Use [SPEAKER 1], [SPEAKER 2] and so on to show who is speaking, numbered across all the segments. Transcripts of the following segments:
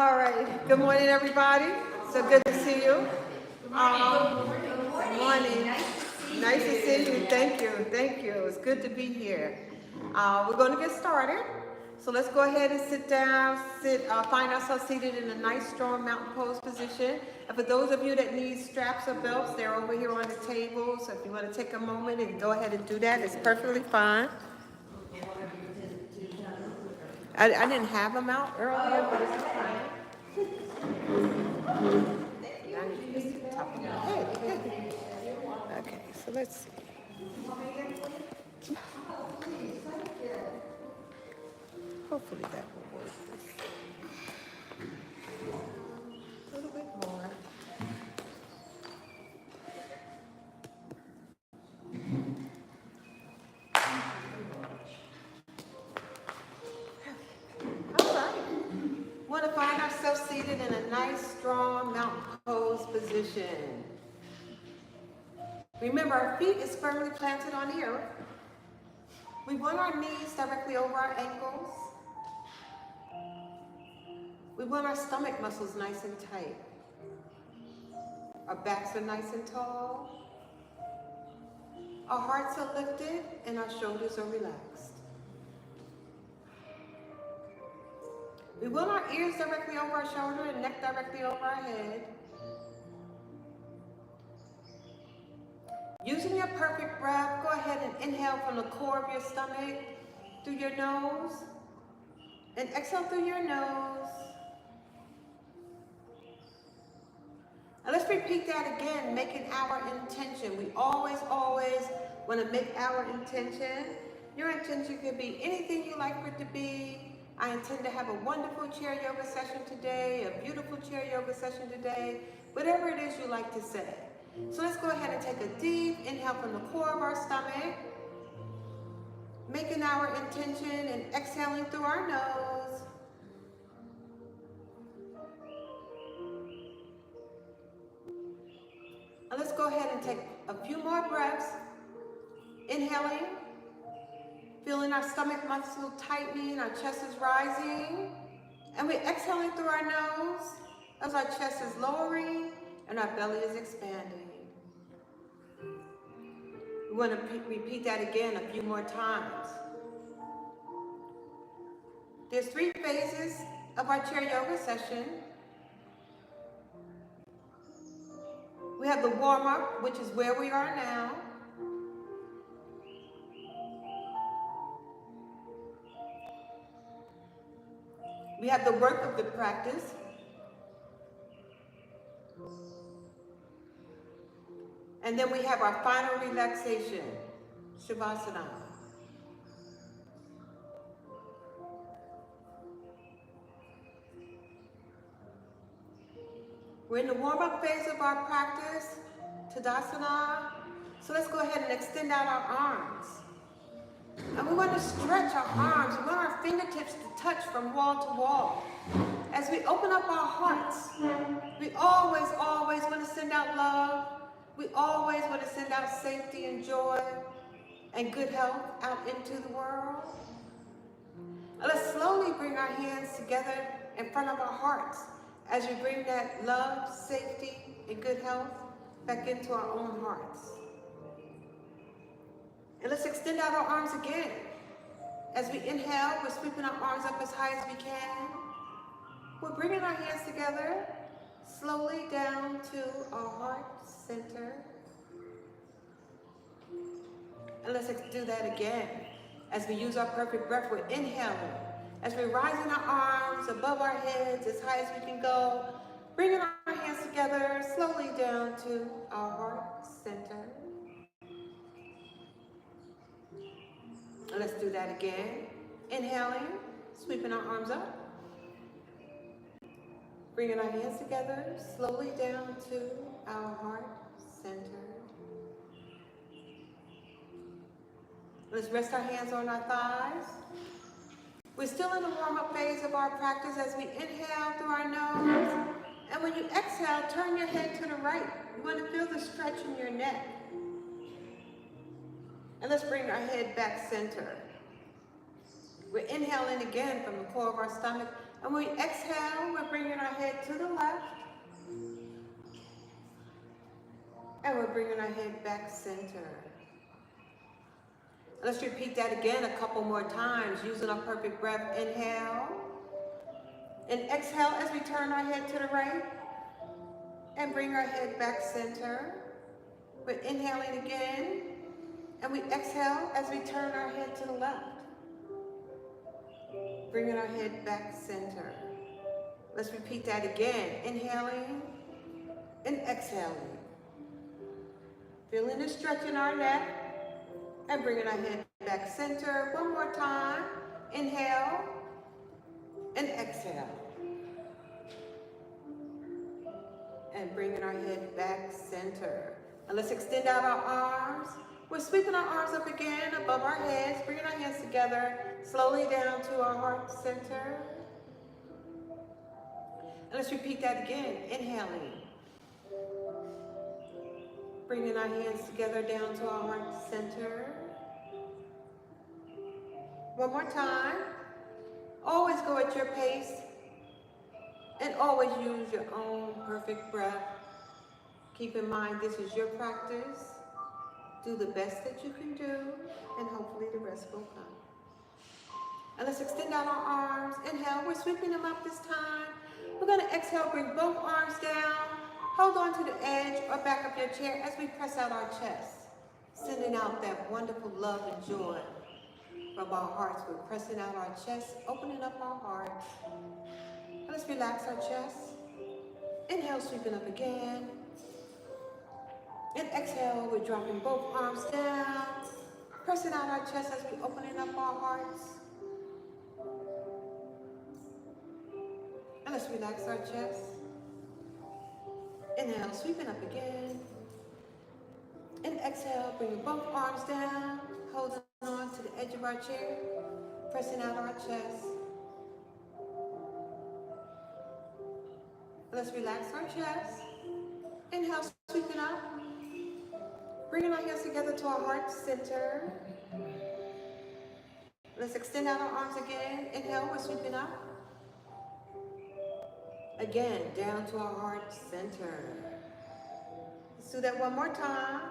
[SPEAKER 1] All right. Good morning, everybody. So good to see you. Good morning. Nice to see you. Thank you. Thank you. It's good to be here. We're going to get started. So let's go ahead and sit down. Find ourselves seated in a nice, strong mountain pose position. And for those of you that need straps or belts, they're over here on the table. So if you want to take a moment and go ahead and do that, it's perfectly fine. I didn't have them out earlier, but it's fine. Okay, so let's see. Hopefully that will work. A little bit more. All right. We want to find ourselves seated in a nice, strong mountain pose position. Remember, our feet is firmly planted on the earth. We want our knees directly over our ankles. We want our stomach muscles nice and tight. Our backs are nice and tall. Our hearts are lifted and our shoulders are relaxed. We want our ears directly over our shoulder and neck directly over our head. Using your perfect breath, go ahead and inhale from the core of your stomach through your nose and exhale through your nose. And let's repeat that again, making our intention. We always want to make our intention. Your intention could be anything you like for it to be. I intend to have a wonderful chair yoga session today, a beautiful chair yoga session today, whatever it is you like to say. So let's go ahead and take a deep inhale from the core of our stomach, making our intention and exhaling through our nose. And let's go ahead and take a few more breaths, inhaling, feeling our stomach muscle tightening, our chest is rising, and we're exhaling through our nose as our chest is lowering and our belly is expanding. We want to repeat that again a few more times. There's 3 phases of our chair yoga session. We have the warm-up, which is where we are now. We have the work of the practice. And then we have our final relaxation, Shavasana. We're in the warm-up phase of our practice, Tadasana. So let's go ahead and extend out our arms. And we want to stretch our arms. We want our fingertips to touch from wall to wall. As we open up our hearts, we always want to send out love. We always want to send out safety and joy and good health out into the world. And let's slowly bring our hands together in front of our hearts as we bring that love, safety, and good health back into our own hearts. And let's extend out our arms again. As we inhale, we're sweeping our arms up as high as we can. We're bringing our hands together, slowly down to our heart center. And let's do that again. As we use our perfect breath, we're inhaling. As we're rising our arms above our heads as high as we can go, bringing our hands together, slowly down to our heart center. And let's do that again. Inhaling, sweeping our arms up. Bringing our hands together, slowly down to our heart center. Let's rest our hands on our thighs. We're still in the warm-up phase of our practice as we inhale through our nose. And when you exhale, turn your head to the right. You want to feel the stretch in your neck. And let's bring our head back center. We're inhaling again from the core of our stomach And when we exhale, we're bringing our head to the left. And we're bringing our head back center. Let's repeat that again a couple more times using our perfect breath. Inhale. And exhale as we turn our head to the right. And bring our head back center. We're inhaling again. And we exhale as we turn our head to the left. Bringing our head back center. Let's repeat that again. Inhaling and exhaling. Feeling the stretch in our neck and bringing our head back center. One more time. Inhale and exhale. And bringing our head back center. And let's extend out our arms. We're sweeping our arms up again above our heads, bringing our hands together, slowly down to our heart center. And let's repeat that again. Inhaling. Bringing our hands together down to our heart center. One more time. Always go at your pace. And always use your own perfect breath. Keep in mind this is your practice. Do the best that you can do, and hopefully the rest will come. And let's extend out our arms. Inhale, we're sweeping them up this time. We're going to exhale, bring both arms down. Hold on to the edge or back of your chair as we press out our chest. Sending out that wonderful love and joy from our hearts. We're pressing out our chest, opening up our hearts. And let's relax our chest. Inhale, sweeping up again. And exhale, we're dropping both arms down, pressing out our chest as we're opening up our hearts. And let's relax our chest. Inhale, sweeping up again. And exhale, bringing both arms down, holding on to the edge of our chair, pressing out our chest. And let's relax our chest. Inhale, sweeping up. Bringing our hands together to our heart center. Let's extend out our arms again. Inhale, we're sweeping up. Again, down to our heart center. Let's do that one more time.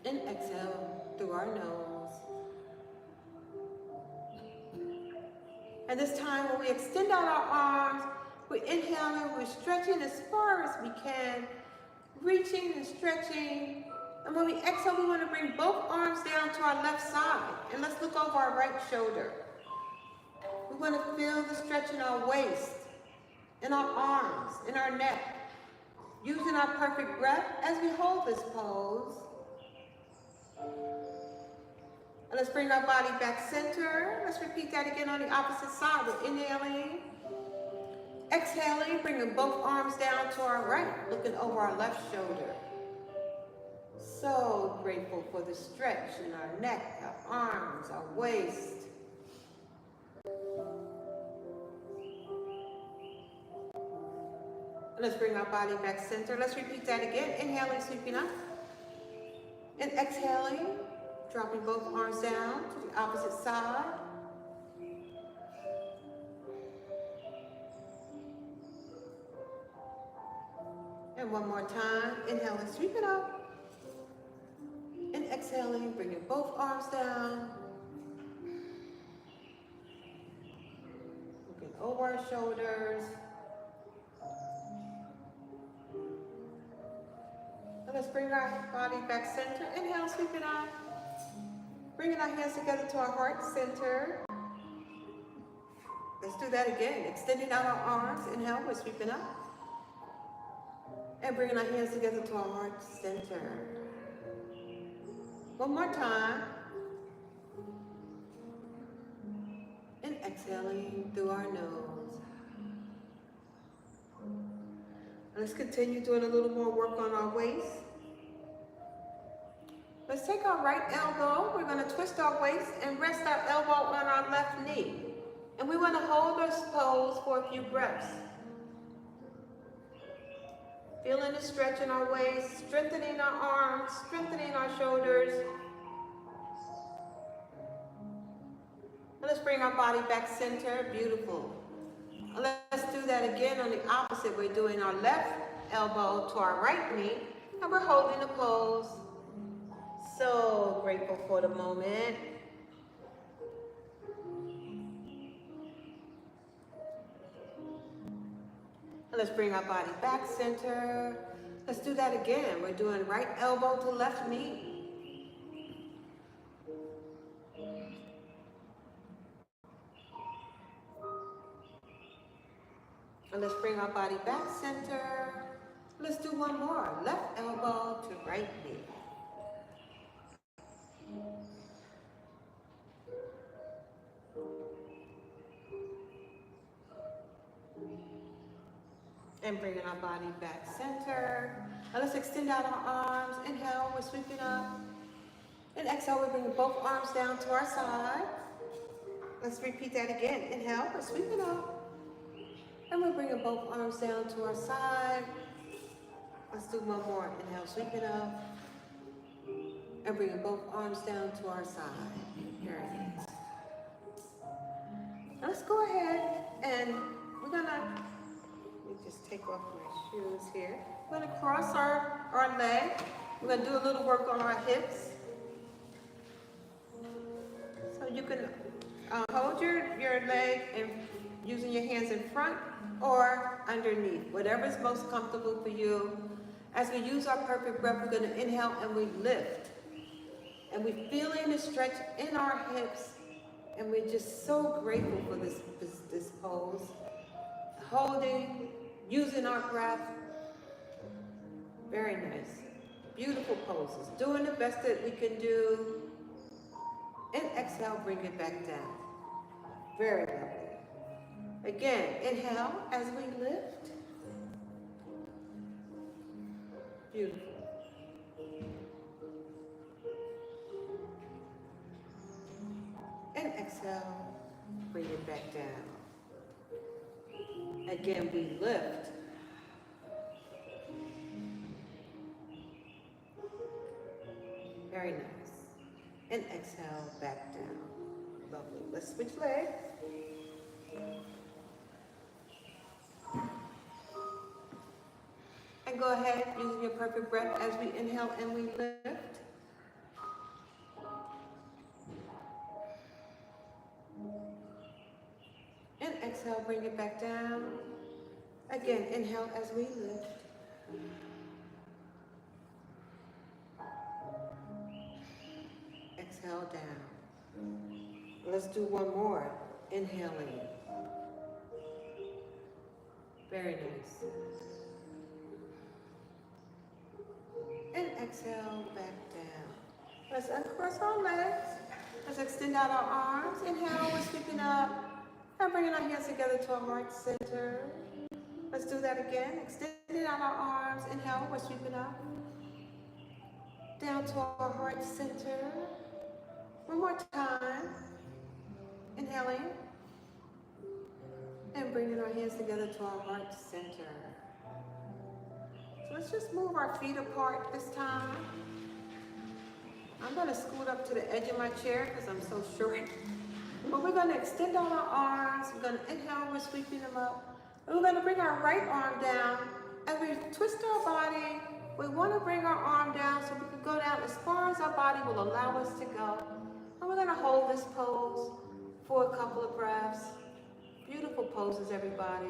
[SPEAKER 1] And exhale through our nose. And this time when we extend out our arms, we're inhaling, we're stretching as far as we can, reaching and stretching. And when we exhale, we want to bring both arms down to our left side. And let's look over our right shoulder. We want to feel the stretch in our waist, in our arms, in our neck. Using our perfect breath as we hold this pose. And let's bring our body back center. Let's repeat that again on the opposite side. We're inhaling. Exhaling, bringing both arms down to our right, looking over our left shoulder. So grateful for the stretch in our neck, our arms, our waist. Let's bring our body back center. Let's repeat that again. Inhaling, sweeping up. And exhaling, dropping both arms down to the opposite side. And one more time, inhaling, sweeping up. And exhaling, bringing both arms down. Looking over our shoulders. And let's bring our body back center. Inhale, sweeping up. Bringing our hands together to our heart center. Let's do that again. Extending out our arms. Inhale, we're sweeping up. And bringing our hands together to our heart center. One more time. And exhaling through our nose. And let's continue doing a little more work on our waist. Let's take our right elbow. We're going to twist our waist and rest our elbow on our left knee. And we want to hold this pose for a few breaths. Feeling the stretch in our waist, strengthening our arms, strengthening our shoulders. Let's bring our body back center. Beautiful. Let's do that again on the opposite. We're doing our left elbow to our right knee, and we're holding the pose. So grateful for the moment. And let's bring our body back center. Let's do that again. We're doing right elbow to left knee. And let's bring our body back center. Let's do one more. Left elbow to right knee. And bringing our body back center. And let's extend out our arms. Inhale, we're sweeping up. And exhale, we're bringing both arms down to our side. Let's repeat that again. Inhale, we're sweeping up. And we're bringing both arms down to our side. Let's do one more. Inhale, sweeping up. And bringing both arms down to our side. Very nice. Now let's go ahead and we're gonna, let me just take off my shoes here. We're gonna cross our leg. We're gonna do a little work on our hips. So you can hold your leg and using your hands in front or underneath, whatever's most comfortable for you. As we use our perfect breath, we're going to inhale and we lift. And we're feeling the stretch in our hips. And we're just so grateful for this pose. Holding, using our breath. Very nice. Beautiful poses. Doing the best that we can do. And exhale, bring it back down. Very lovely. Again, inhale as we lift. Beautiful. And exhale, bring it back down. Again, we lift. Very nice. And exhale, back down. Lovely. Let's switch legs. And go ahead, using your perfect breath as we inhale and we lift. And exhale, bring it back down. Again, inhale as we lift. Exhale down. Let's do one more. Inhaling. Very nice. And exhale, back down. Let's uncross our legs. Let's extend out our arms. Inhale, we're sweeping up. And bringing our hands together to our heart center. Let's do that again. Extending out our arms. Inhale, we're sweeping up. Down to our heart center. One more time. Inhaling. And bringing our hands together to our heart center. So let's just move our feet apart this time. I'm going to scoot up to the edge of my chair because I'm so short. But we're going to extend out our arms. We're going to inhale, we're sweeping them up. And we're going to bring our right arm down. As we twist our body, we want to bring our arm down so we can go down as far as our body will allow us to go. And we're going to hold this pose for a couple of breaths. Beautiful poses, everybody.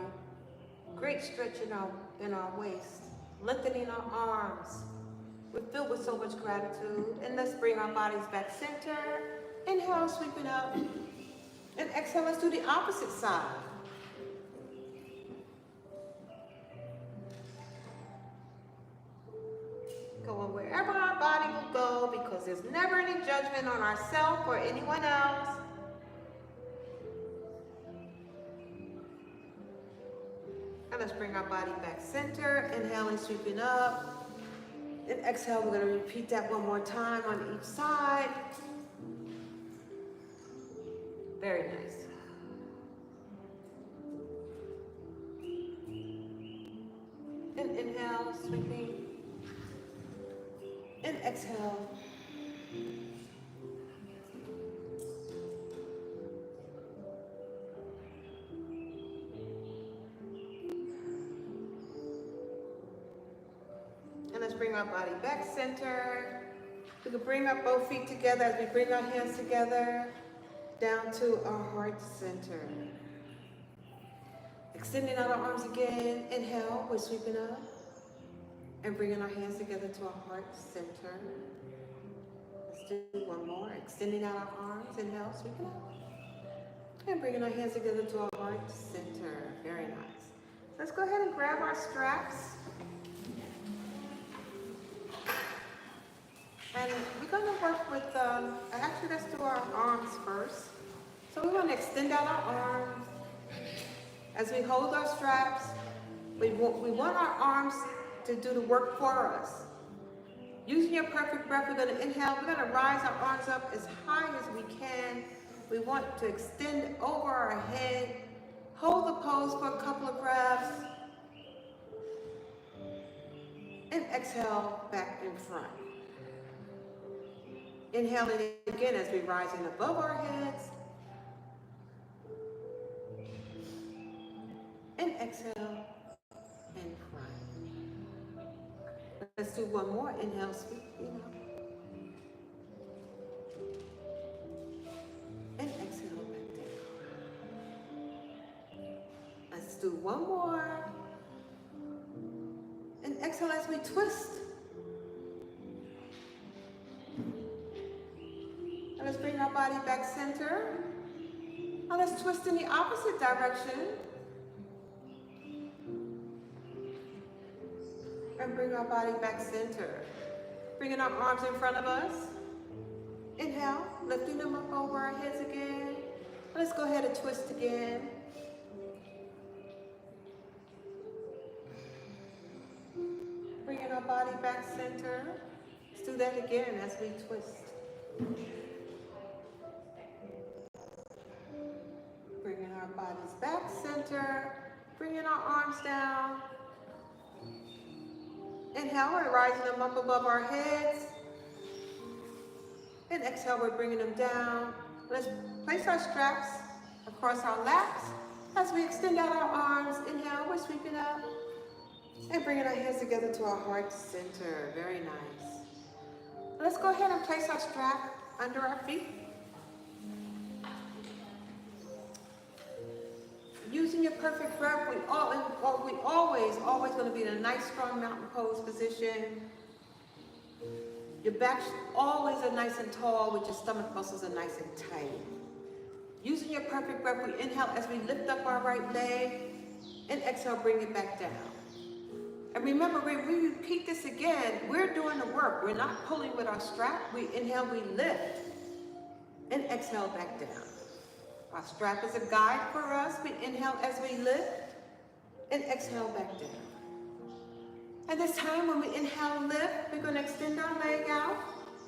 [SPEAKER 1] Great stretch in our waist. Lengthening our arms. We're filled with so much gratitude. And let's bring our bodies back center. Inhale, sweeping up. And exhale, let's do the opposite side. Going wherever our body will go because there's never any judgment on ourselves or anyone else. And let's bring our body back center. Inhaling, sweeping up. And exhale, we're going to repeat that one more time on each side. Very nice. And inhale, sweeping. And exhale. bring our body back center. We can bring up both feet together as we bring our hands together down to our heart center. Extending out our arms again. Inhale, we're sweeping up. And bringing our hands together to our heart center. Let's do one more. Extending out our arms. Inhale, sweeping up. And bringing our hands together to our heart center. Very nice. Let's go ahead and grab our straps. And we're going to work with, actually let's do our arms first. So we want to extend out our arms. As we hold our straps, we want our arms to do the work for us. Using your perfect breath, we're going to inhale. We're going to rise our arms up as high as we can. We want to extend over our head. Hold the pose for a couple of breaths. And exhale back in front. Inhaling again as we rise in above our heads. And exhale in front. Let's do one more. Inhale, sweep, inhale. And exhale back down. Let's do one more. And exhale as we twist. And let's bring our body back center. Now let's twist in the opposite direction. And bring our body back center. Bringing our arms in front of us. Inhale, lifting them up over our heads again. Let's go ahead and twist again. Bringing our body back center. Let's do that again as we twist. Bringing our bodies back center. Bringing our arms down. Inhale, we're rising them up above our heads. And exhale, we're bringing them down. Let's place our straps across our laps as we extend out our arms. Inhale, we're sweeping up. And bringing our hands together to our heart center. Very nice. Let's go ahead and place our strap under our feet. Using your perfect breath, we always want to be in a nice, strong mountain pose position. Your back always are nice and tall with your stomach muscles are nice and tight. Using your perfect breath, we inhale as we lift up our right leg and exhale, bring it back down. And remember, when we repeat this again, we're doing the work. We're not pulling with our strap. We inhale, we lift and exhale back down. Our strap is a guide for us. We inhale as we lift and exhale back down. At this time, when we inhale and lift, we're going to extend our leg out,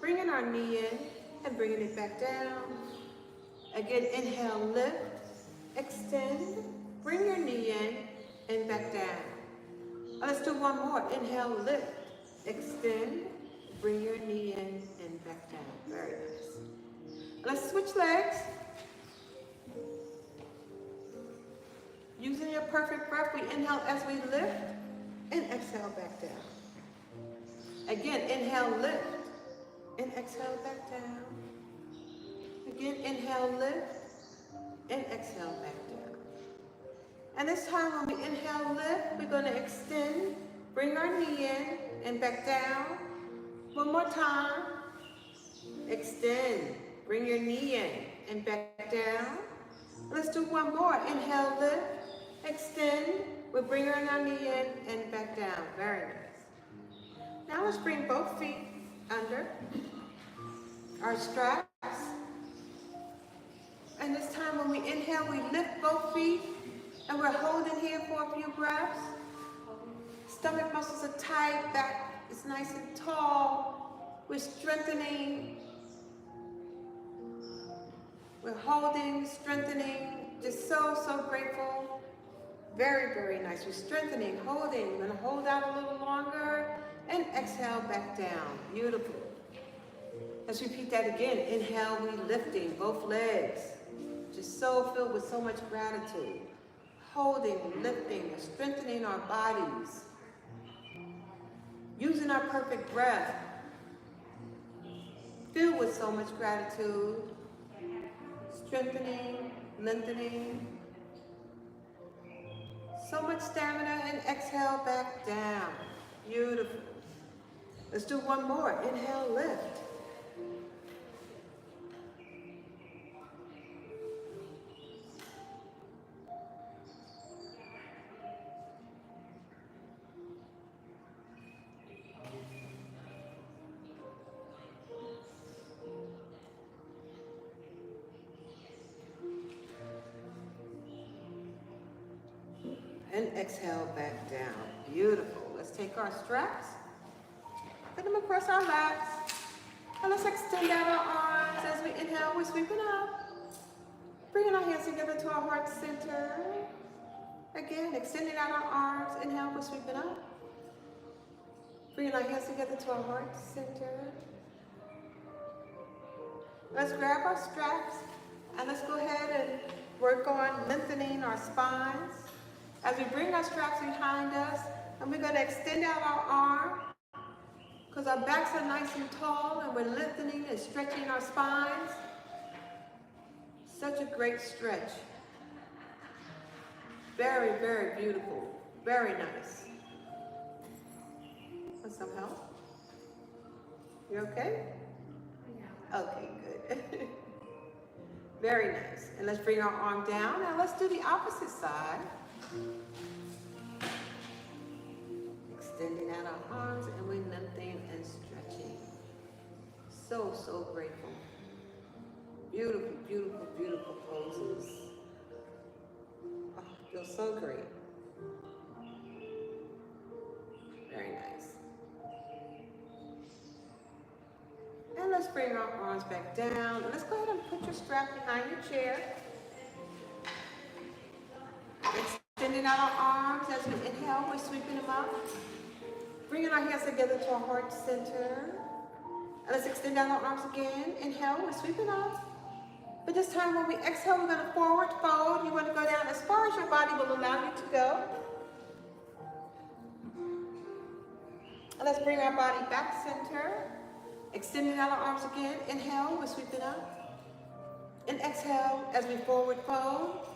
[SPEAKER 1] bringing our knee in and bringing it back down. Again, inhale, lift, extend, bring your knee in and back down. Let's do one more. Inhale, lift, extend, bring your knee in and back down. Very nice. Let's switch legs. Using your perfect breath, we inhale as we lift and exhale back down. Again, inhale, lift and exhale back down. Again, inhale, lift and exhale back down. And this time when we inhale, lift, we're going to extend, bring our knee in and back down. One more time. Extend, bring your knee in and back down. Let's do one more. Inhale, lift, extend. We'll bring our knee in and back down. Very nice. Now let's bring both feet under our straps. And this time when we inhale, we lift both feet and we're holding here for a few breaths. Stomach muscles are tight, back is nice and tall. We're strengthening. We're holding, strengthening, just so grateful. Very, very nice. We're strengthening, holding. We're going to hold out a little longer and exhale back down. Beautiful. Let's repeat that again. Inhale, we lifting both legs. Just so filled with so much gratitude. Holding, lifting, and strengthening our bodies. using our perfect breath, filled with so much gratitude, strengthening, lengthening, so much stamina, and exhale back down. Beautiful. Let's do one more. Inhale, lift. And exhale back down. Beautiful. Let's take our straps, put them across our laps, and let's extend out our arms. As we inhale, we're sweeping up, bringing our hands together to our heart center. Again, extending out our arms. Inhale, we're sweeping up, bringing our hands together to our heart center. Let's grab our straps, and let's go ahead and work on lengthening our spines. As we bring our straps behind us, and we're going to extend out our arm, because our backs are nice and tall, and we're lengthening and stretching our spines. Such a great stretch. Very, very beautiful. Very nice. Want some help? You okay? Yeah. Okay, good. Very nice. And let's bring our arm down. Now let's do the opposite side. Extending out our arms, and we're lengthening and stretching. So, so grateful. Beautiful, beautiful, beautiful poses. Oh, feels so great. Very nice. And let's bring our arms back down. Let's go ahead and put your strap behind your chair. Extending out our arms. As we inhale, we're sweeping them up. Bringing our hands together to our heart center. And let's extend out our arms again. Inhale, we're sweeping up. But this time when we exhale, we're going to forward fold. You want to go down as far as your body will allow you to go. And let's bring our body back center. Extending out our arms again. Inhale, we're sweeping up. And exhale as we forward fold.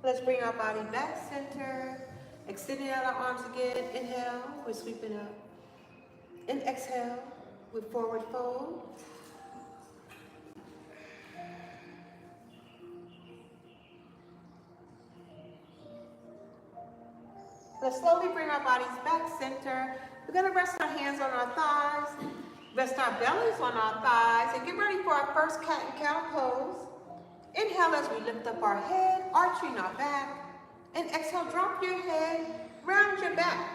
[SPEAKER 1] Let's bring our body back center. Extending out our arms again. Inhale, we're sweeping up. And exhale, we forward fold. Let's slowly bring our bodies back center. We're going to rest our hands on our thighs, rest our bellies on our thighs, and get ready for our first cat and cow pose. Inhale as we lift up our head, arching our back. And exhale, drop your head, round your back.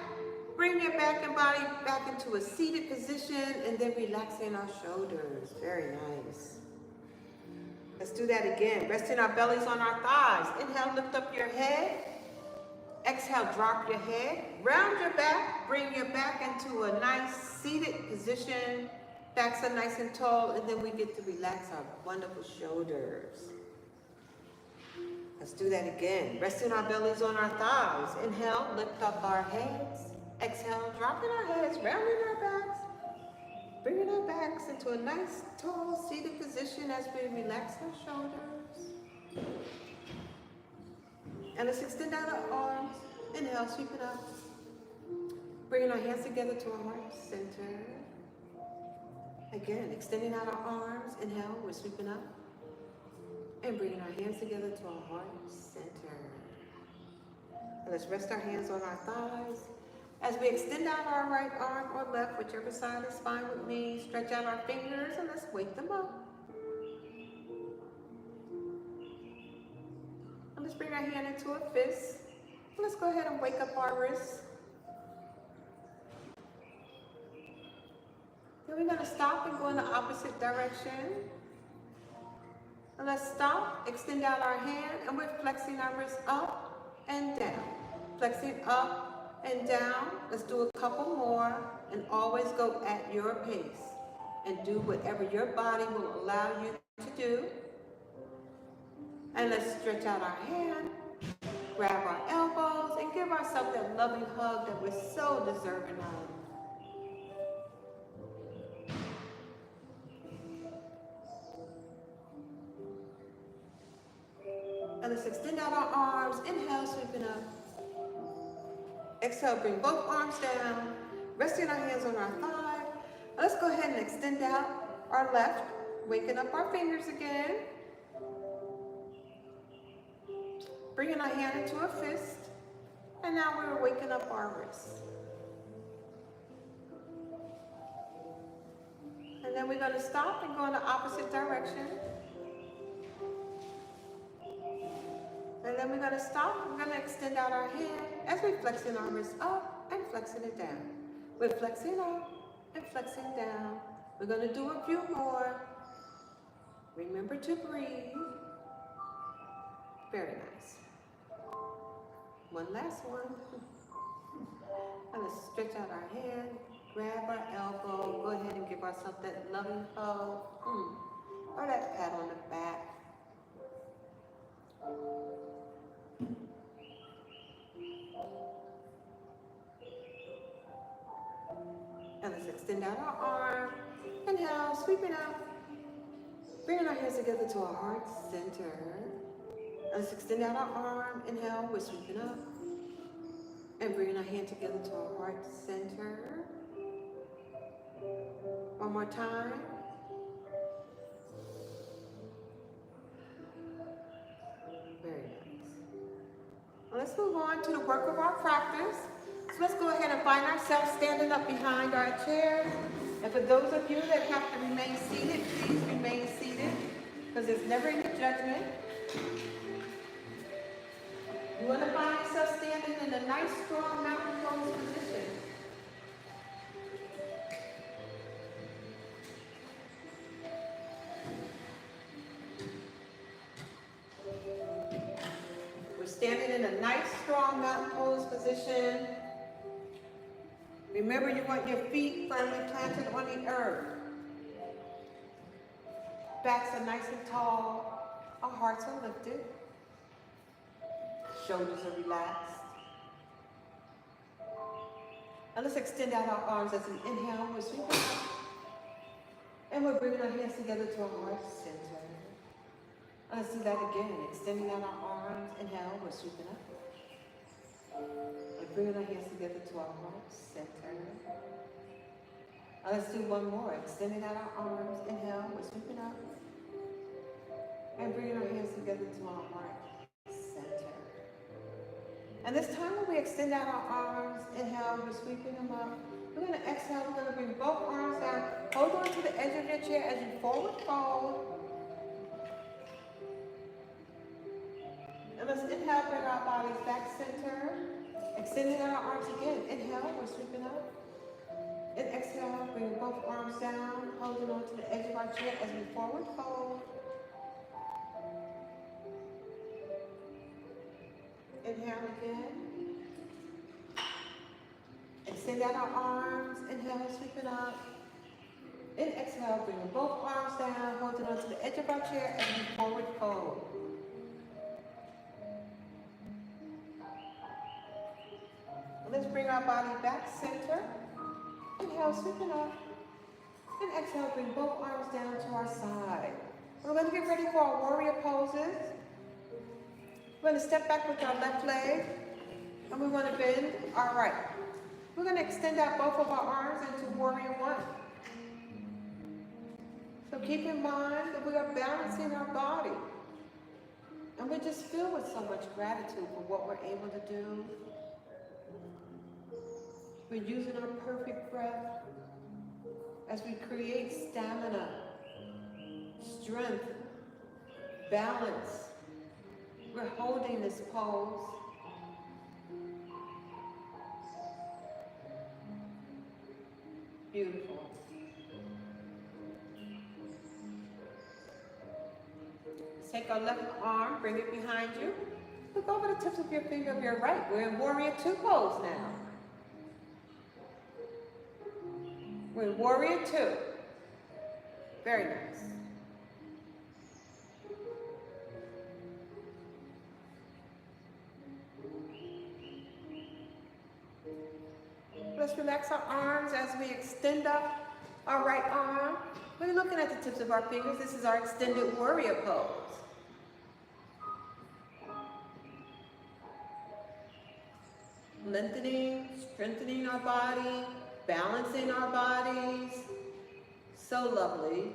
[SPEAKER 1] Bring your back and body back into a seated position, and then relaxing our shoulders. Very nice. Let's do that again. Resting our bellies on our thighs. Inhale, lift up your head. Exhale, drop your head. Round your back. Bring your back into a nice seated position. Backs are nice and tall, and then we get to relax our wonderful shoulders. Let's do that again. Resting our bellies on our thighs. Inhale, lift up our heads. Exhale, dropping our heads, rounding our backs. Bringing our backs into a nice, tall, seated position as we relax our shoulders. And let's extend out our arms. Inhale, sweep it up. Bringing our hands together to our heart center. Again, extending out our arms. Inhale, we're sweeping up. And bringing our hands together to our heart center. And let's rest our hands on our thighs. As we extend out our right arm or left, whichever side is fine with me, stretch out our fingers and let's wake them up. And let's bring our hand into a fist. And let's go ahead and wake up our wrists. Then we're going to stop and go in the opposite direction. And let's stop, extend out our hand, and we're flexing our wrists up and down. Flexing up and down. Let's do a couple more, and always go at your pace. And do whatever your body will allow you to do. And let's stretch out our hand. grab our elbows, and give ourselves that loving hug that we're so deserving of. And let's extend out our arms. Inhale, sweeping up. Exhale, bring both arms down, resting our hands on our thigh. Let's go ahead and extend out our left, waking up our fingers again. Bringing our hand into a fist. And now we're waking up our wrists. And then we're going to stop and go in the opposite direction. And then we're going to stop. We're going to extend out our hand as we're flexing our wrists up and flexing it down. We're flexing up and flexing down. We're going to do a few more. Remember to breathe. Very nice. One last one. And let's stretch out our hand, grab our elbow, go ahead and give ourselves that loving hug, or that pat on the back. And let's extend out our arm. Inhale, sweeping up. Bringing our hands together to our heart center. Let's extend out our arm. Inhale, we're sweeping up. And bringing our hand together to our heart center. One more time. Very nice. Well, let's move on to the work of our practice. So let's go ahead and find ourselves standing up behind our chairs. And for those of you that have to remain seated, please remain seated, because there's never any judgment. You want to find yourself standing in a nice, strong mountain pose position. We're standing in a nice, strong mountain pose position. Remember, you want your feet firmly planted on the earth. Backs are nice and tall. Our hearts are lifted. Shoulders are relaxed. And let's extend out our arms as we inhale. We're sweeping up. And we're bringing our hands together to our heart center. And let's do that again. Extending out our arms. Inhale. We're sweeping up. We're bringing our hands together to our heart center. And let's do one more. Extending out our arms. Inhale. We're sweeping up. And bringing our hands together to our heart center. And this time when we extend out our arms, inhale, we're sweeping them up. We're going to exhale, we're going to bring both arms down. Hold on to the edge of your chair as you forward fold. And let's inhale, bring our bodies back center. Extending out our arms again. Inhale, we're sweeping up. And exhale, bring both arms down, holding on to the edge of our chair as we forward fold. Inhale again. Extend out our arms. Inhale, sweeping up. And exhale, bring both arms down, holding on to the edge of our chair as we forward fold. Let's bring our body back center. Inhale, sweeping up. And exhale, bring both arms down to our side. We're going to get ready for our warrior poses. We're going to step back with our left leg, and we want to bend our right. We're going to extend out both of our arms into warrior one. So keep in mind that we are balancing our body. And we're just filled with so much gratitude for what we're able to do. We're using our perfect breath as we create stamina, strength, balance. We're holding this pose. Beautiful. Take our left arm, bring it behind you. Look over the tips of your finger of your right. We're in warrior two pose now. We're in warrior two. Very nice. let's relax our arms as we extend up our right arm. We're looking at the tips of our fingers. This is our extended warrior pose. Lengthening, strengthening our body, balancing our bodies. So lovely,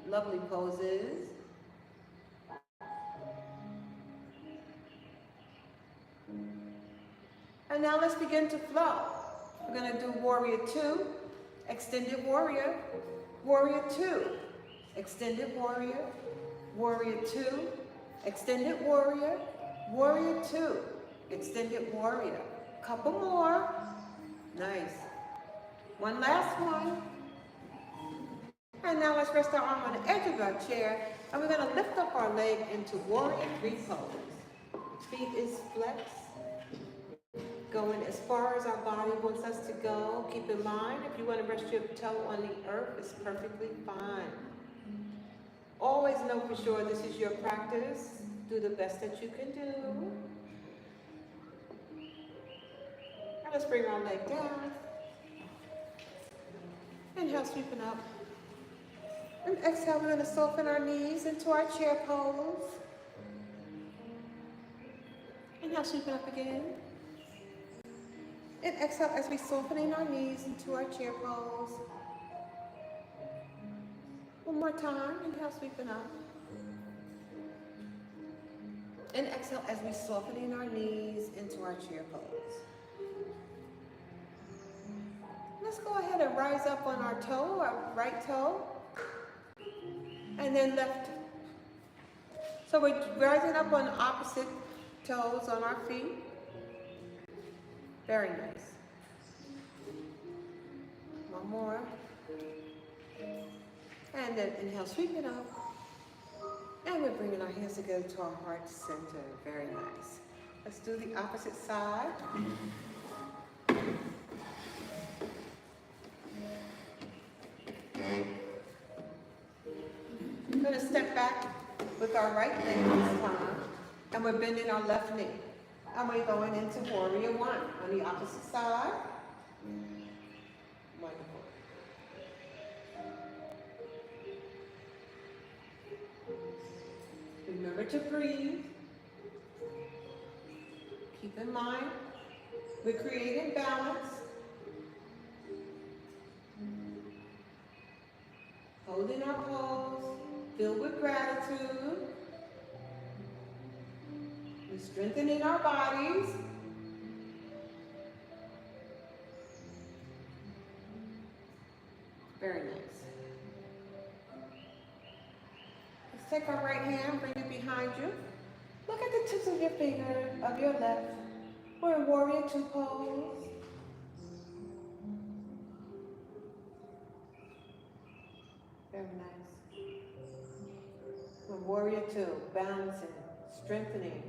[SPEAKER 1] lovely poses. And now let's begin to flow. We're going to do warrior 2, extended warrior, warrior 2, extended warrior, warrior 2, extended warrior, warrior 2, extended warrior. Couple more. Nice. One last one. And now let's rest our arm on the edge of our chair, and we're going to lift up our leg into warrior 3 pose. Feet is flexed. Going as far as our body wants us to go. Keep in mind, if you want to rest your toe on the earth, it's perfectly fine. Always know for sure this is your practice. Do the best that you can do. And let's bring our leg down. Inhale, sweeping up. And exhale, we're going to soften our knees into our chair pose. Inhale, sweeping up again. And exhale as we softening our knees into our chair pose. One more time. Inhale, sweeping up. And exhale as we softening our knees into our chair pose. Let's go ahead and rise up on our toe, our right toe, and then left. So we're rising up on opposite toes on our feet. Very nice. One more. And then inhale, sweep it up. And we're bringing our hands together to our heart center. Very nice. Let's do the opposite side. We're going to step back with our right leg this time. And we're bending our left knee. And we're going into warrior 1 on the opposite side. Wonderful. Remember to breathe. Keep in mind, we're creating balance. Holding our pose, filled with gratitude. We're strengthening our bodies. Very nice. Let's take our right hand, bring it behind you. Look at the tips of your fingers of your left. We're in warrior 2 pose. Very nice. We're warrior 2, balancing, strengthening.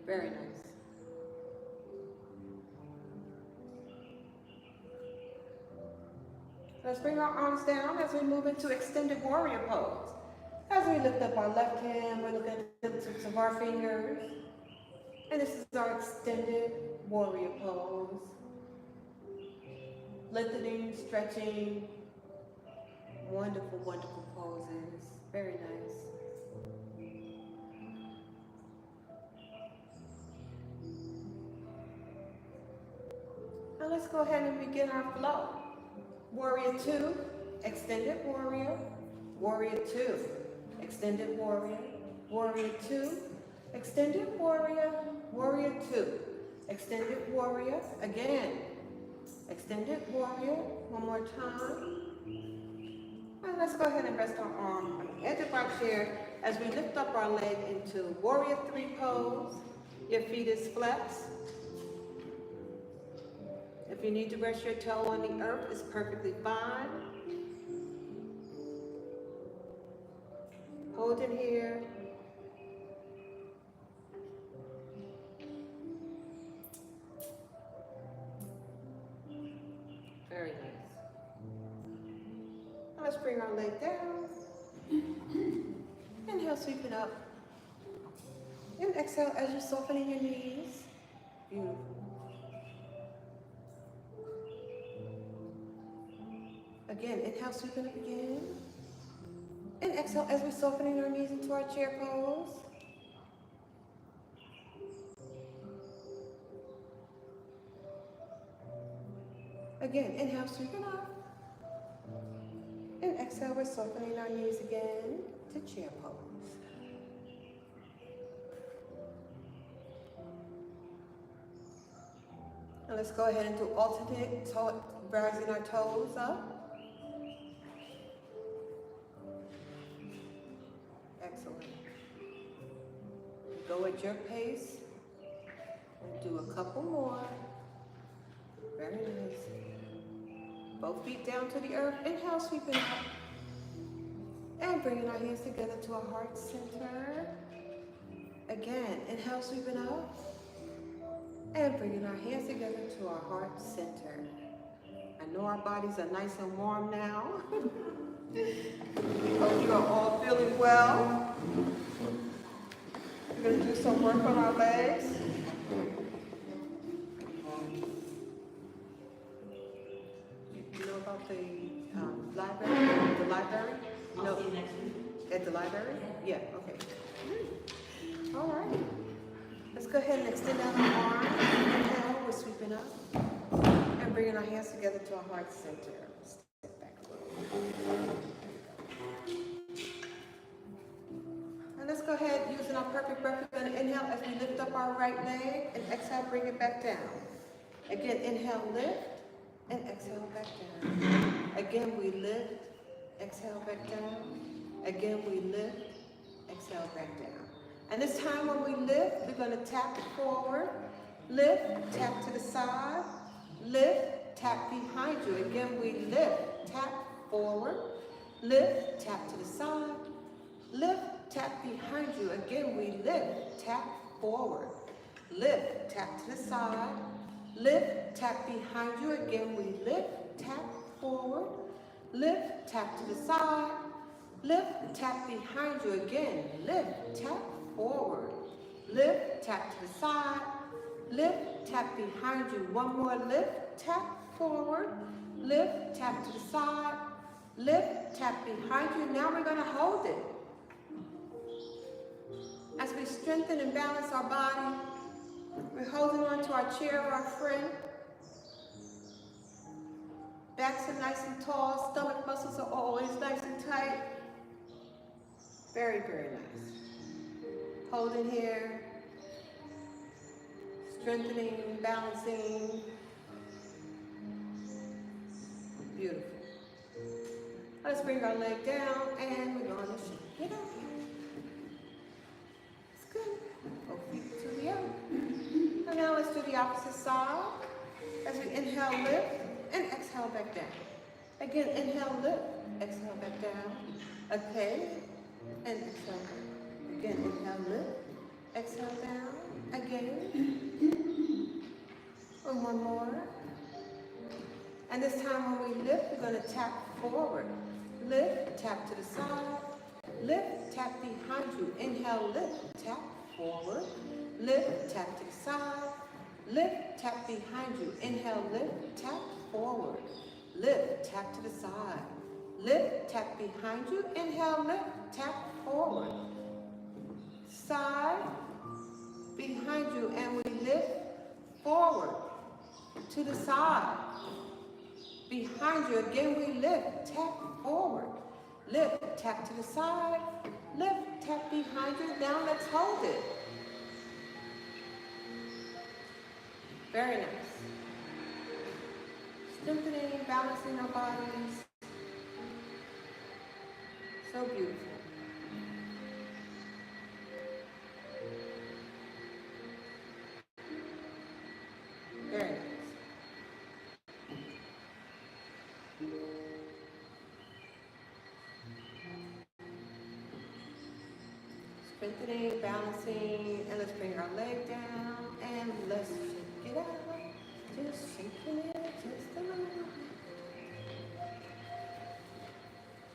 [SPEAKER 1] Very nice. Let's bring our arms down as we move into extended warrior pose. As we lift up our left hand, we look at the tips of our fingers. And this is our extended warrior pose. Lengthening, stretching. Wonderful, wonderful poses. Very nice. Now let's go ahead and begin our flow. Warrior 2, extended warrior, warrior 2, extended warrior, warrior 2, extended warrior, warrior 2, extended warrior, again, extended warrior, one more time. And let's go ahead and rest our arm on the edge of our chair as we lift up our leg into warrior 3 pose. Your feet is flexed. If you need to rest your toe on the earth, it's perfectly fine. Hold it here. Very nice. Now let's bring our leg down. Inhale, sweep it up. And exhale as you're softening your knees. Beautiful. Again, inhale, sweeping up again. And exhale as we're softening our knees into our chair pose. Again, inhale, sweeping up. And exhale, we're softening our knees again to chair pose. And let's go ahead and do alternate rising our toes up. Excellent. Go at your pace. And do a couple more. Very nice. Both feet down to the earth. Inhale, sweeping up. And bringing our hands together to our heart center. Again, inhale, sweeping up. And bringing our hands together to our heart center. I know our bodies are nice and warm now. Hope you are all feeling well. We're going to do some work on our legs. You know about the library? The library?
[SPEAKER 2] I'll see you next week.
[SPEAKER 1] At the library? Yeah, okay. All right. Let's go ahead and extend out our arms. Inhale, we're sweeping up. And bringing our hands together to our heart center. Step back a little. And let's go ahead, using our perfect breath, we're going to inhale as we lift up our right leg. And exhale, bring it back down. Again, inhale, lift. And exhale, back down. Again, we lift. Exhale, back down. Again, we lift. Exhale, back down. And this time when we lift, we're going to tap forward, lift, tap to the side, lift, tap behind you. Again, we lift, tap forward, lift, tap to the side, lift, tap behind you. Again, we lift, tap forward, lift, tap to the side, lift, tap behind you. Again, we lift, tap forward, lift, tap to the side, lift, tap behind you. Again, lift, tap forward, lift, tap to the side, lift, tap behind you. One more lift, tap forward, lift, tap to the side, lift, tap behind you. Now we're going to hold it. As we strengthen and balance our body, we're holding on to our chair of our friend. Backs are nice and tall, stomach muscles are always nice and tight. Very, very nice. Holding here, strengthening, balancing. Beautiful. Let's bring our leg down and we're going to shake it up. It's good. Both feet to the earth. And now let's do the opposite side. As we inhale, lift, and exhale back down. Again, inhale, lift, exhale back down. Okay, and exhale. Again, inhale, lift, exhale down, again, and one more. And this time when we lift, we're going to tap forward. Lift, tap to the side, lift, tap behind you. Inhale, lift, tap forward, lift, tap to the side, lift, tap behind you. Inhale, lift, tap forward, lift, tap to the side, lift, tap behind you. Inhale, lift, tap forward. Side, behind you, and we lift forward to the side. Behind you, again we lift, tap forward, lift, tap to the side, lift, tap behind you. Now let's hold it. Very nice. Strengthening, balancing our bodies. So beautiful. Very nice. Strengthening, balancing, and let's bring our leg down and let's shake it out. Just shaking it just a little bit.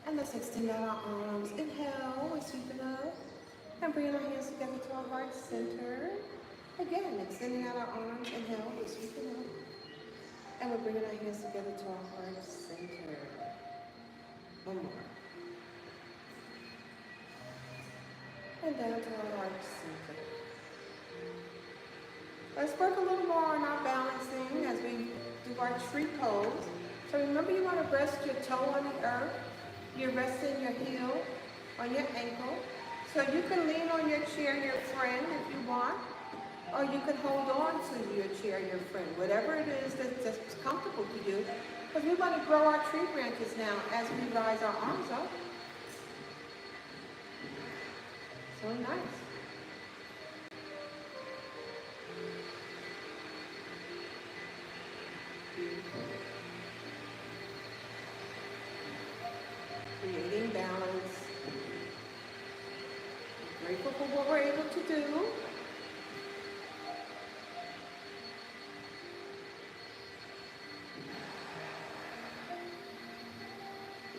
[SPEAKER 1] And let's extend out our arms. Inhale, we're sweeping up and bringing our hands together to our heart center. Again, extending out our arms. Inhale, we're sweeping out. And we're bringing our hands together to our heart center. One more. And down to our heart center. Let's work a little more on our balancing as we do our tree pose. So remember, you want to rest your toe on the earth. You're resting your heel on your ankle. So you can lean on your chair, your friend, if you want. Or you can hold on to your chair, your friend. Whatever it is that's comfortable to you. Because we want to grow our tree branches now as we rise our arms up. So nice. Beautiful. Creating balance. Grateful for what we're able to do.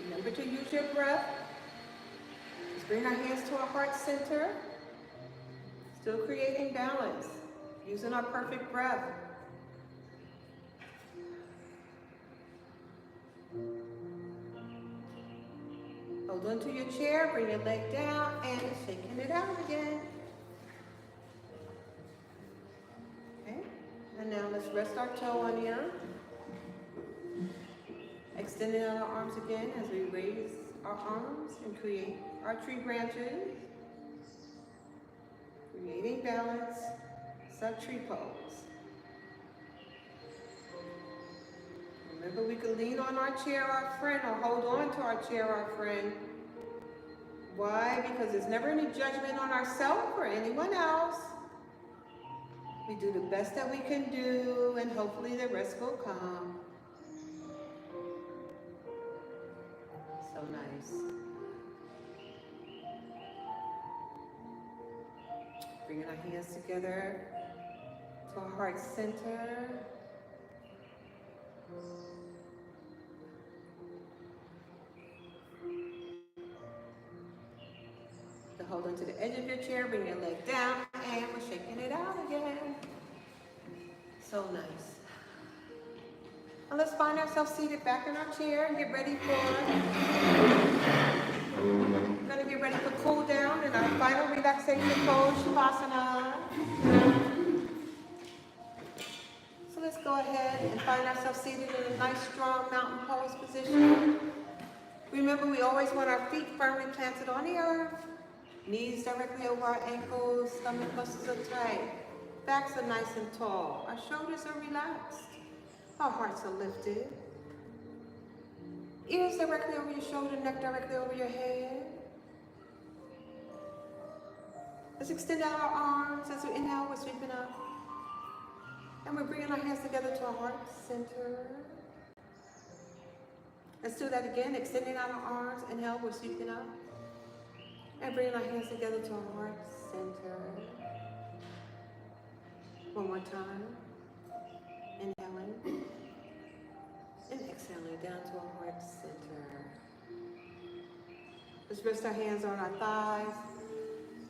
[SPEAKER 1] Remember to use your breath. Just bring our hands to our heart center. Still creating balance. Using our perfect breath. Hold on to your chair, bring your leg down, and shaking it out again. Okay, and now let's rest our toe on the earth. Extending out our arms again as we raise our arms and create our tree branches. Creating balance, sub-tree pose. Remember, we can lean on our chair, our friend, or hold on to our chair, our friend. Why? Because there's never any judgment on ourselves or anyone else. We do the best that we can do, and hopefully the rest will come. So nice. Bringing our hands together to our heart center. To hold onto the edge of your chair, bring your leg down, and we're shaking it out again. So nice. And let's find ourselves seated back in our chair and get ready for, we're going to get ready for cool down in our final relaxation pose, Shavasana. So let's go ahead and find ourselves seated in a nice, strong mountain pose position. Remember, we always want our feet firmly planted on the earth, knees directly over our ankles, stomach muscles are tight, backs are nice and tall, our shoulders are relaxed, our hearts are lifted, ears directly over your shoulder, neck directly over your head. Let's extend out our arms as we inhale, we're sweeping up. And we're bringing our hands together to our heart center. Let's do that again, extending out our arms, inhale, we're sweeping up. And bringing our hands together to our heart center. One more time. Inhaling. And exhaling down to our heart center. Let's rest our hands on our thighs.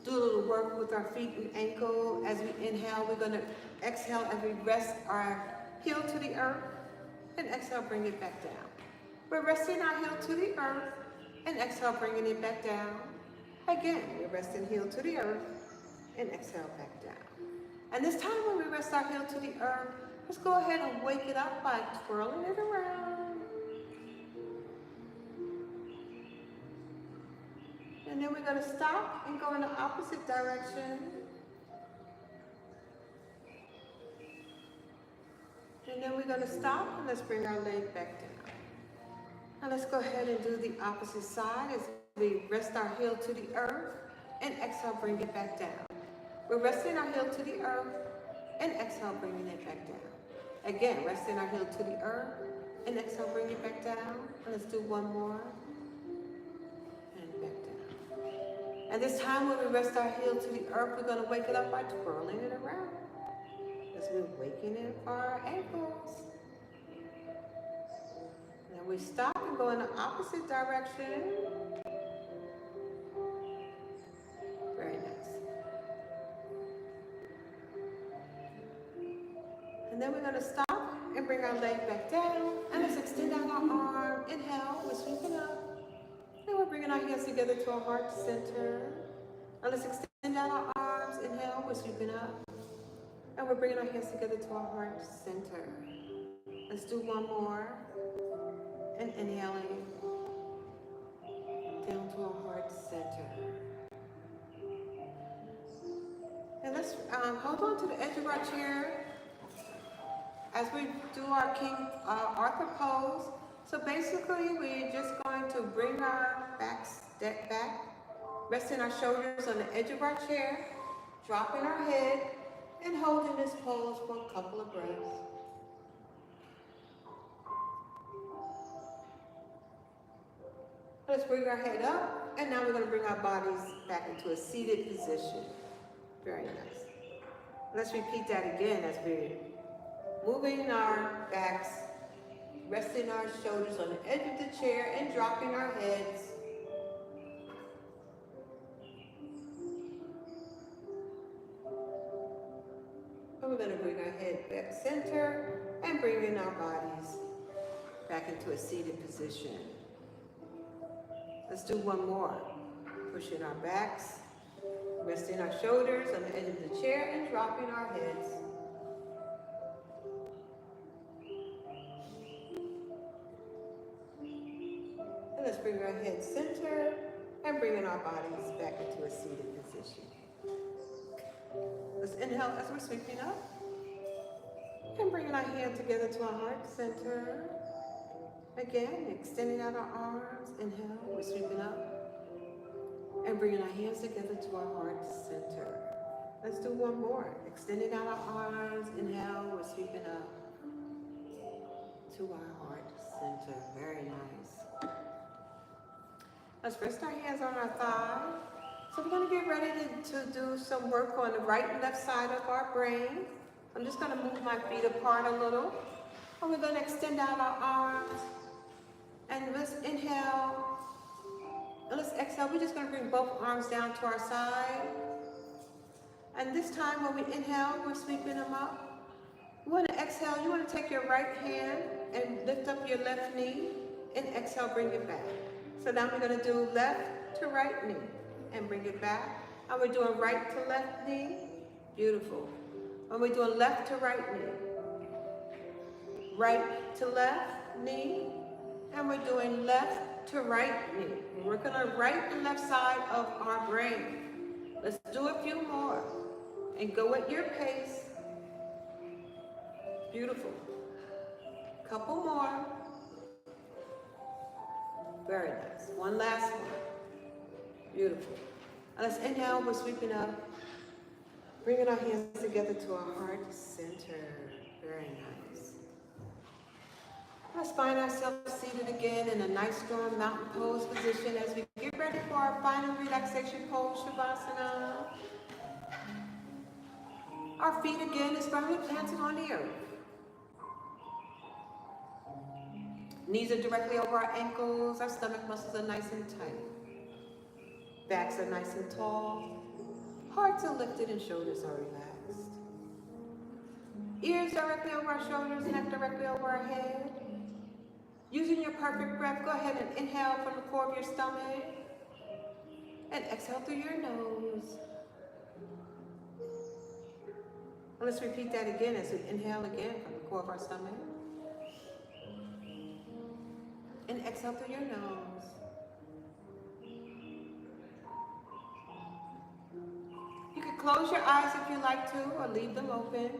[SPEAKER 1] Do a little work with our feet and ankle. As we inhale, we're going to exhale as we rest our heel to the earth. And exhale, bring it back down. We're resting our heel to the earth. And exhale, bringing it back down. Again, we're resting heel to the earth. And exhale, back down. And this time when we rest our heel to the earth, let's go ahead and wake it up by twirling it around. And then we're going to stop and go in the opposite direction. And then we're going to stop and let's bring our leg back down. And let's go ahead and do the opposite side as we rest our heel to the earth and exhale, bring it back down. We're resting our heel to the earth and exhale, bringing it back down. Again, resting our heel to the earth and exhale, bring it back down. And let's do one more. And back down. And this time when we rest our heel to the earth, we're going to wake it up by twirling it around. As we're waking it our ankles. Then we stop and go in the opposite direction. Very nice. Inhale, we're sweeping up. And we're bringing our hands together to our heart center. And let's extend out our arms. Inhale, we're sweeping up. And we're bringing our hands together to our heart center. Let's do one more. And inhaling down to our heart center. And let's hold on to the edge of our chair as we do our King Arthur pose. So basically, we're just going to bring our backs back, resting our shoulders on the edge of our chair, dropping our head, and holding this pose for a couple of breaths. Let's bring our head up, and now we're going to bring our bodies back into a seated position. Very nice. Let's repeat that again as we're moving our backs, resting our shoulders on the edge of the chair, and dropping our heads. And we're going to bring our head back center and bringing our bodies back into a seated position. Let's do one more. Pushing our backs, resting our shoulders on the edge of the chair, and dropping our heads. And let's bring our head center and bringing our bodies back into a seated position. Let's inhale as we're sweeping up. And bringing our hand together to our heart center. Again, extending out our arms. Inhale, we're sweeping up. And bringing our hands together to our heart center. Let's do one more. Extending out our arms. Inhale, we're sweeping up to our heart center. Very nice. Let's rest our hands on our thigh. So we're going to get ready to do some work on the right and left side of our brain. I'm just going to move my feet apart a little. And we're going to extend out our arms. And let's inhale. And let's exhale. We're just going to bring both arms down to our side. And this time when we inhale, we're sweeping them up. You want to exhale. You want to take your right hand and lift up your left knee. And exhale, bring it back. So now we're going to do left to right knee. And bring it back. And we're doing right to left knee. Beautiful. And we're doing left to right knee. Right to left knee. And we're doing left to right knee. We're working on right and left side of our brain. Let's do a few more. And go at your pace. Beautiful. Couple more. Very nice. One last one. Beautiful. And let's inhale, we're sweeping up. Bringing our hands together to our heart center. Very nice. Let's find ourselves seated again in a nice strong mountain pose position as we get ready for our final relaxation pose, Shavasana. Our feet again is firmly planted on the earth. Knees are directly over our ankles. Our stomach muscles are nice and tight. Backs are nice and tall. Hearts are lifted and shoulders are relaxed. Ears directly over our shoulders, neck directly over our head. Using your perfect breath, go ahead and inhale from the core of your stomach. And exhale through your nose. And let's repeat that again as we inhale again from the core of our stomach. And exhale through your nose. You can close your eyes if you like to, or leave them open.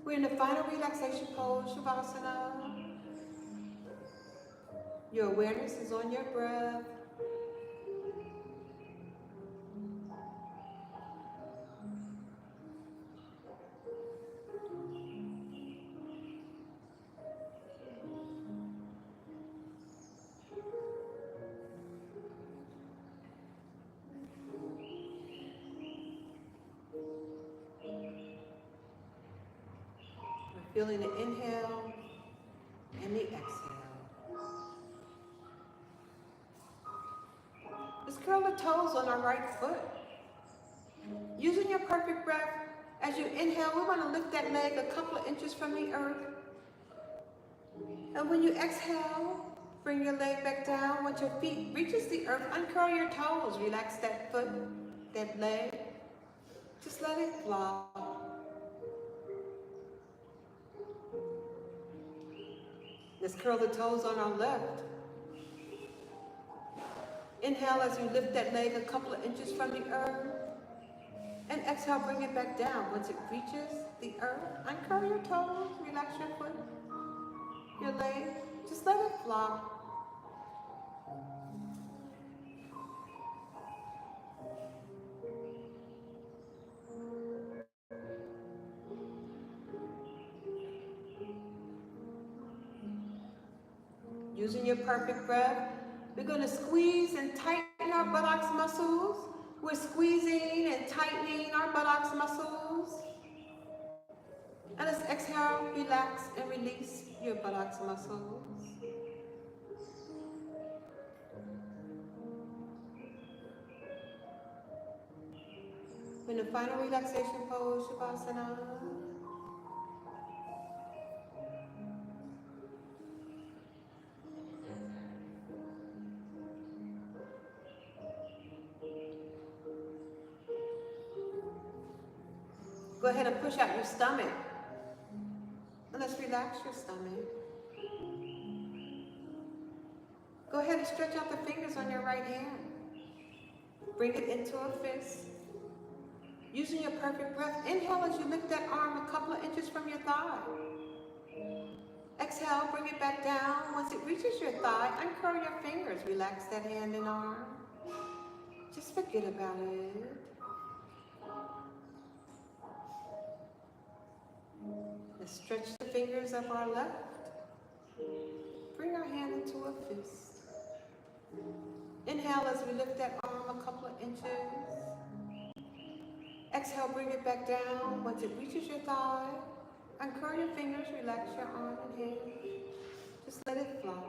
[SPEAKER 1] We're in the final relaxation pose, Shavasana. Your awareness is on your breath. Feeling the inhale and the exhale. Let's curl the toes on our right foot. Using your perfect breath, as you inhale, we want to lift that leg a couple of inches from the earth. And when you exhale, Bring your leg back down. Once your feet reaches the earth, uncurl your toes. Relax that foot, that leg. Just let it flop. Let's curl the toes on our left. Inhale as you lift that leg a couple of inches from the earth. And exhale, bring it back down. Once it reaches the earth, uncurl your toes, relax your foot, your leg. Just let it flop. Using your perfect breath, we're going to squeeze and tighten our buttocks muscles. We're squeezing and tightening our buttocks muscles. And let's exhale, relax, and release your buttocks muscles. In the final relaxation pose, Shavasana. Go ahead and push out your stomach. And let's relax your stomach. Go ahead and stretch out the fingers on your right hand. Bring it into a fist. Using your perfect breath, inhale as you lift that arm a couple of inches from your thigh. Exhale, bring it back down. Once it reaches your thigh, uncurl your fingers. Relax that hand and arm. Just forget about it. Let's stretch the fingers of our left. Bring our hand into a fist. Inhale as we lift that arm a couple of inches. Exhale, bring it back down. Once it reaches your thigh, uncurl your fingers, relax your arm and hand. Just let it flow.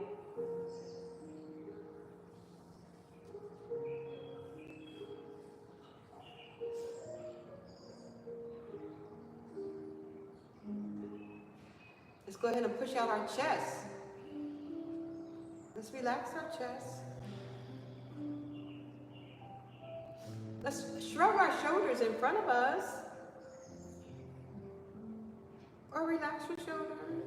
[SPEAKER 1] Let's go ahead and push out our chest. Let's relax our chest. Let's shrug our shoulders in front of us. Or relax your shoulders.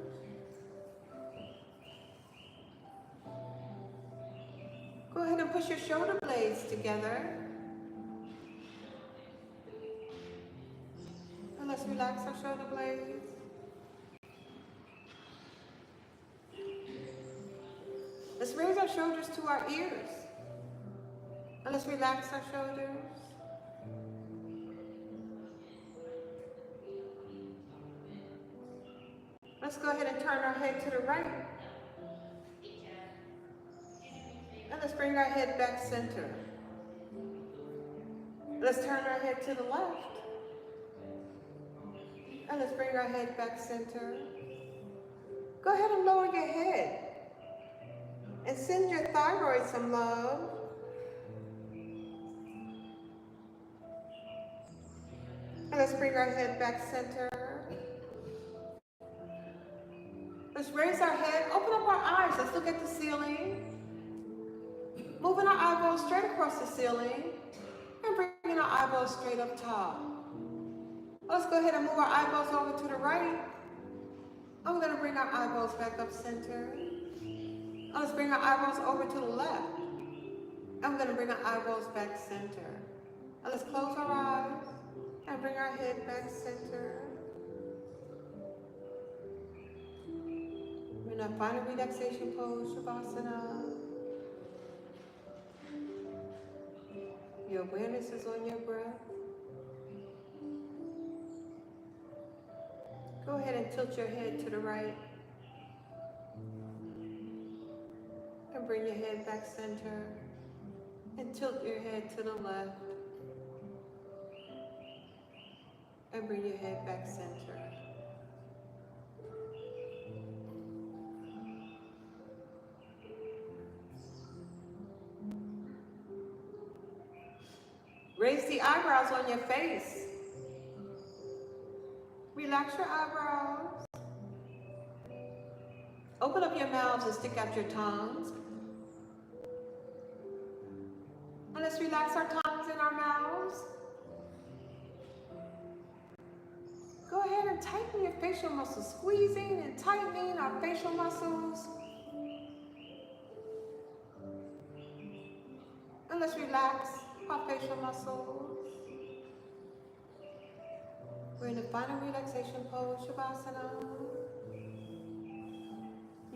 [SPEAKER 1] Go ahead and push your shoulder blades together. And let's relax our shoulder blades. Let's raise our shoulders to our ears. And let's relax our shoulders. Let's go ahead and turn our head to the right. And let's bring our head back center. Let's turn our head to the left. And let's bring our head back center. Go ahead and lower your head. And send your thyroid some love. And let's bring our head back center. Let's raise our head, open up our eyes. Let's look at the ceiling. Moving our eyeballs straight across the ceiling. And bringing our eyeballs straight up top. Let's go ahead and move our eyeballs over to the right. I'm going to bring our eyeballs back up center. Let's bring our eyeballs over to the left. I'm going to bring our eyeballs back center. And let's close our eyes and bring our head back center. We're in our final relaxation pose, Shavasana. Your awareness is on your breath. Go ahead and tilt your head to the right. And bring your head back center. And tilt your head to the left. And bring your head back center. Raise the eyebrows on your face. Relax your eyebrows. Open open up your mouths and stick out your tongues. And let's relax our tongues and our mouths. Go ahead and tighten your facial muscles, squeezing and tightening our facial muscles. And let's relax our facial muscles. We're in the final relaxation pose, Shavasana.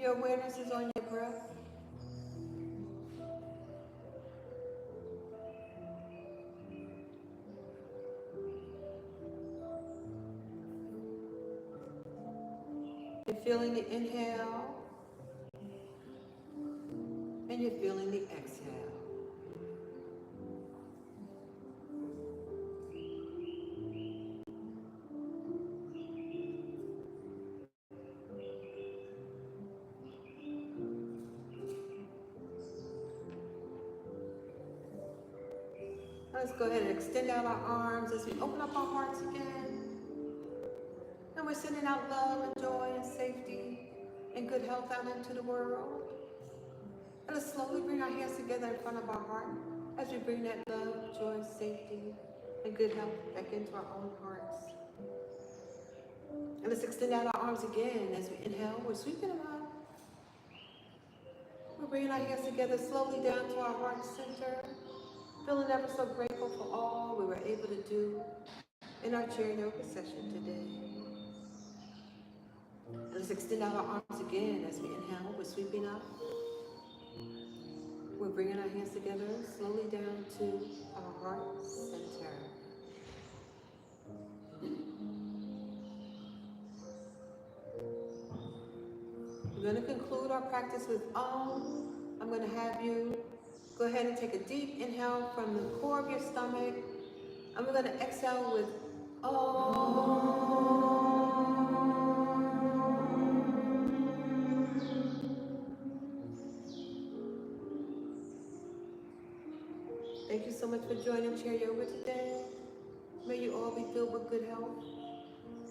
[SPEAKER 1] Your awareness is on your breath. You're feeling the inhale, and you're feeling the exhale. Let's go ahead and extend out our arms as we open up our hearts again. And we're sending out love and joy and safety and good health out into the world. And let's slowly bring our hands together in front of our heart as we bring that love, joy, safety, and good health back into our own hearts. And let's extend out our arms again as we inhale. We're sweeping them up. We're bringing our hands together slowly down to our heart center. Feeling ever so grateful for all we were able to do in our chair yoga session today. And let's extend out our arms again as we inhale. We're sweeping up. We're bringing our hands together slowly down to our heart center. We're going to conclude our practice with Om. I'm going to have you go ahead and take a deep inhale from the core of your stomach. And we're going to exhale with Om. Thank you so much for joining Chair Yoga today. May you all be filled with good health.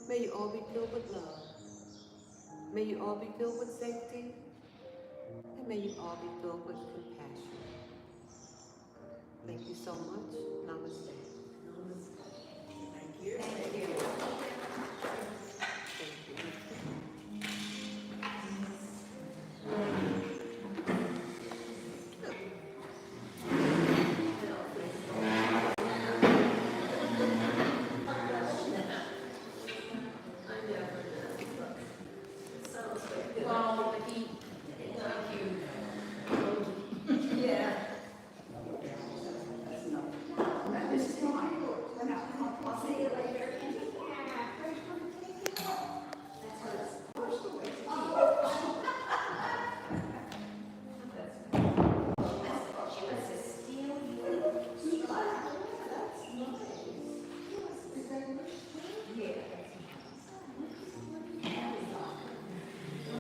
[SPEAKER 1] May you all be filled with love. May you all be filled with safety. And may you all be filled with compassion. Thank you so much. Namaste.
[SPEAKER 2] Thank you. Thank you.